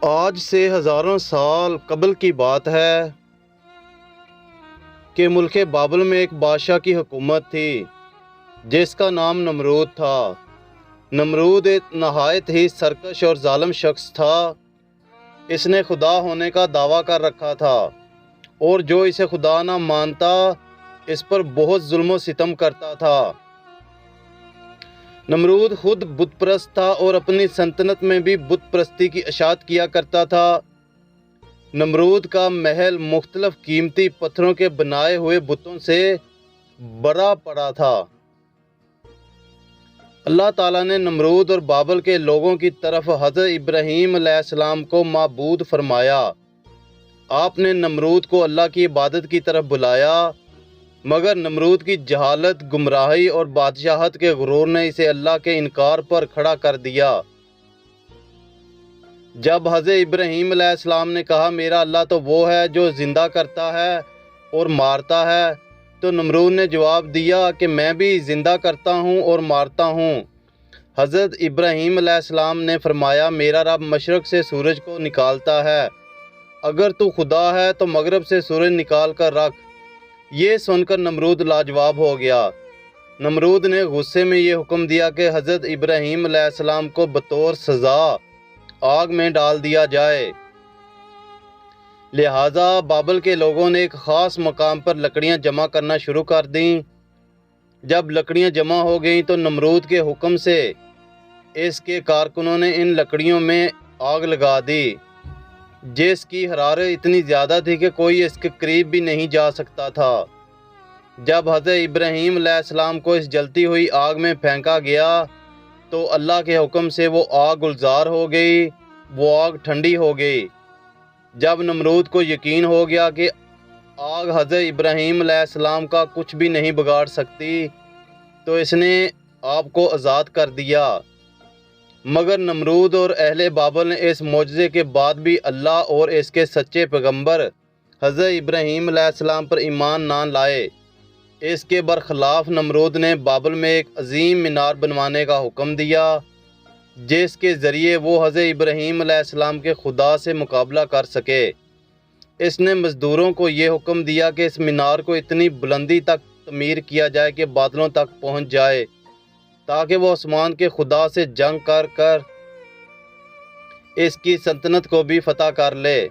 آج سے ہزاروں سال قبل کی بات ہے کہ ملک بابل میں ایک بادشاہ کی حکومت تھی جس کا نام نمرود تھا۔ نمرود ایک نہایت ہی سرکش اور ظالم شخص تھا۔ اس نے خدا ہونے کا دعویٰ کر رکھا تھا اور جو اسے خدا نہ مانتا اس پر بہت ظلم و ستم کرتا تھا۔ نمرود خود بت پرست تھا اور اپنی سلطنت میں بھی بت پرستی کی اشاعت کیا کرتا تھا۔ نمرود کا محل مختلف قیمتی پتھروں کے بنائے ہوئے بتوں سے بھرا پڑا تھا۔ اللہ تعالیٰ نے نمرود اور بابل کے لوگوں کی طرف حضرت ابراہیم علیہ السلام کو معبود فرمایا۔ آپ نے نمرود کو اللہ کی عبادت کی طرف بلایا، مگر نمرود کی جہالت، گمراہی اور بادشاہت کے غرور نے اسے اللہ کے انکار پر کھڑا کر دیا۔ جب حضرت ابراہیم علیہ السلام نے کہا میرا اللہ تو وہ ہے جو زندہ کرتا ہے اور مارتا ہے، تو نمرود نے جواب دیا کہ میں بھی زندہ کرتا ہوں اور مارتا ہوں۔ حضرت ابراہیم علیہ السلام نے فرمایا میرا رب مشرق سے سورج کو نکالتا ہے، اگر تو خدا ہے تو مغرب سے سورج نکال کر رکھ۔ یہ سن کر نمرود لاجواب ہو گیا۔ نمرود نے غصے میں یہ حکم دیا کہ حضرت ابراہیم علیہ السلام کو بطور سزا آگ میں ڈال دیا جائے۔ لہٰذا بابل کے لوگوں نے ایک خاص مقام پر لکڑیاں جمع کرنا شروع کر دیں۔ جب لکڑیاں جمع ہو گئیں تو نمرود کے حکم سے اس کے کارکنوں نے ان لکڑیوں میں آگ لگا دی، جس کی حرارت اتنی زیادہ تھی کہ کوئی اس کے قریب بھی نہیں جا سکتا تھا۔ جب حضرت ابراہیم علیہ السلام کو اس جلتی ہوئی آگ میں پھینکا گیا تو اللہ کے حکم سے وہ آگ گلزار ہو گئی، وہ آگ ٹھنڈی ہو گئی۔ جب نمرود کو یقین ہو گیا کہ آگ حضرت ابراہیم علیہ السلام کا کچھ بھی نہیں بگاڑ سکتی تو اس نے آپ کو آزاد کر دیا۔ مگر نمرود اور اہل بابل نے اس معجزے کے بعد بھی اللہ اور اس کے سچے پیغمبر حضرت ابراہیم علیہ السلام پر ایمان نہ لائے۔ اس کے برخلاف نمرود نے بابل میں ایک عظیم مینار بنوانے کا حکم دیا، جس کے ذریعے وہ حضرت ابراہیم علیہ السلام کے خدا سے مقابلہ کر سکے۔ اس نے مزدوروں کو یہ حکم دیا کہ اس مینار کو اتنی بلندی تک تعمیر کیا جائے کہ بادلوں تک پہنچ جائے، تاکہ وہ آسمان کے خدا سے جنگ کر کر اس کی سلطنت کو بھی فتح کر لے۔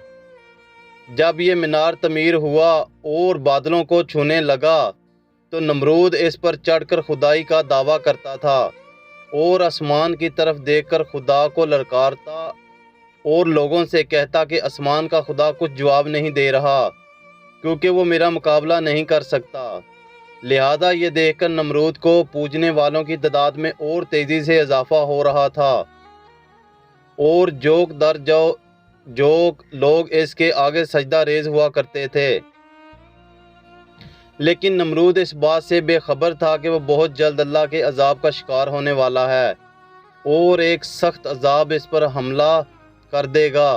جب یہ مینار تعمیر ہوا اور بادلوں کو چھونے لگا تو نمرود اس پر چڑھ کر خدائی کا دعویٰ کرتا تھا اور آسمان کی طرف دیکھ کر خدا کو للکارتا اور لوگوں سے کہتا کہ آسمان کا خدا کچھ جواب نہیں دے رہا کیونکہ وہ میرا مقابلہ نہیں کر سکتا۔ لہذا یہ دیکھ کر نمرود کو پوجنے والوں کی تعداد میں اور تیزی سے اضافہ ہو رہا تھا اور جوک در جوک لوگ اس کے آگے سجدہ ریز ہوا کرتے تھے۔ لیکن نمرود اس بات سے بے خبر تھا کہ وہ بہت جلد اللہ کے عذاب کا شکار ہونے والا ہے اور ایک سخت عذاب اس پر حملہ کر دے گا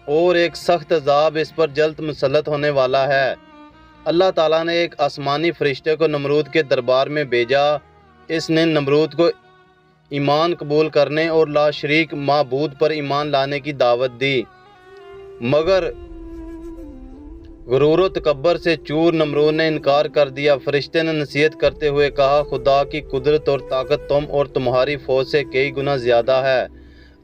اور ایک سخت عذاب اس پر جلد مسلط ہونے والا ہے۔ اللہ تعالیٰ نے ایک آسمانی فرشتے کو نمرود کے دربار میں بھیجا۔ اس نے نمرود کو ایمان قبول کرنے اور لا شریک معبود پر ایمان لانے کی دعوت دی، مگر غرور و تکبر سے چور نمرود نے انکار کر دیا۔ فرشتے نے نصیحت کرتے ہوئے کہا خدا کی قدرت اور طاقت تم اور تمہاری فوج سے کئی گنا زیادہ ہے۔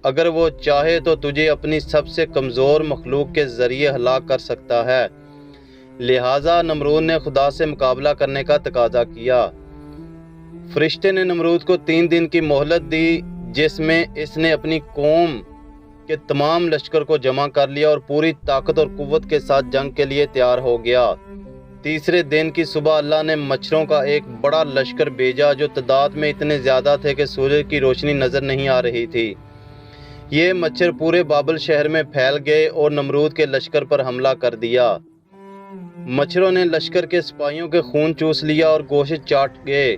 اگر وہ چاہے تو تجھے اپنی سب سے کمزور مخلوق کے ذریعے ہلاک کر سکتا ہے۔ لہٰذا نمرود نے خدا سے مقابلہ کرنے کا تقاضا کیا۔ فرشتے نے نمرود کو 3 دن کی مہلت دی، جس میں اس نے اپنی قوم کے تمام لشکر کو جمع کر لیا اور پوری طاقت اور قوت کے ساتھ جنگ کے لیے تیار ہو گیا۔ تیسرے دن کی صبح اللہ نے مچھروں کا ایک بڑا لشکر بھیجا جو تعداد میں اتنے زیادہ تھے کہ سورج کی روشنی نظر نہیں آ رہی تھی۔ یہ مچھر پورے بابل شہر میں پھیل گئے اور نمرود کے لشکر پر حملہ کر دیا۔ مچھروں نے لشکر کے سپاہیوں کے خون چوس لیا اور گوشت چاٹ گئے۔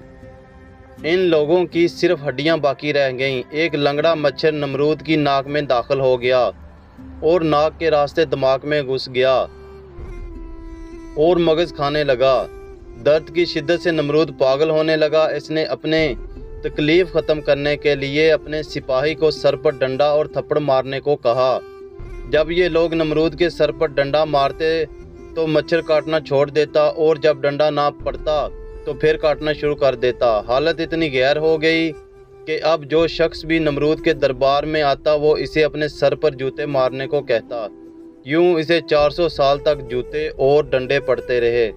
ان لوگوں کی صرف ہڈیاں باقی رہ گئیں۔ ایک لنگڑا مچھر نمرود کی ناک میں داخل ہو گیا اور ناک کے راستے دماغ میں گھس گیا اور مغز کھانے لگا۔ درد کی شدت سے نمرود پاگل ہونے لگا۔ اس نے اپنے تکلیف ختم کرنے کے لیے اپنے سپاہی کو سر پر ڈنڈا اور تھپڑ مارنے کو کہا۔ جب یہ لوگ نمرود کے سر پر ڈنڈا مارتے تو مچھر کاٹنا چھوڑ دیتا اور جب ڈنڈا نہ پڑتا تو پھر کاٹنا شروع کر دیتا۔ حالت اتنی غیر ہو گئی کہ اب جو شخص بھی نمرود کے دربار میں آتا وہ اسے اپنے سر پر جوتے مارنے کو کہتا۔ یوں اسے 400 سال تک جوتے اور ڈنڈے پڑتے رہے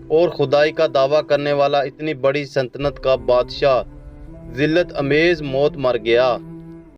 اور خدائی کا دعویٰ کرنے والا اتنی بڑی سلطنت کا بادشاہ ذلت امیز موت مر گیا۔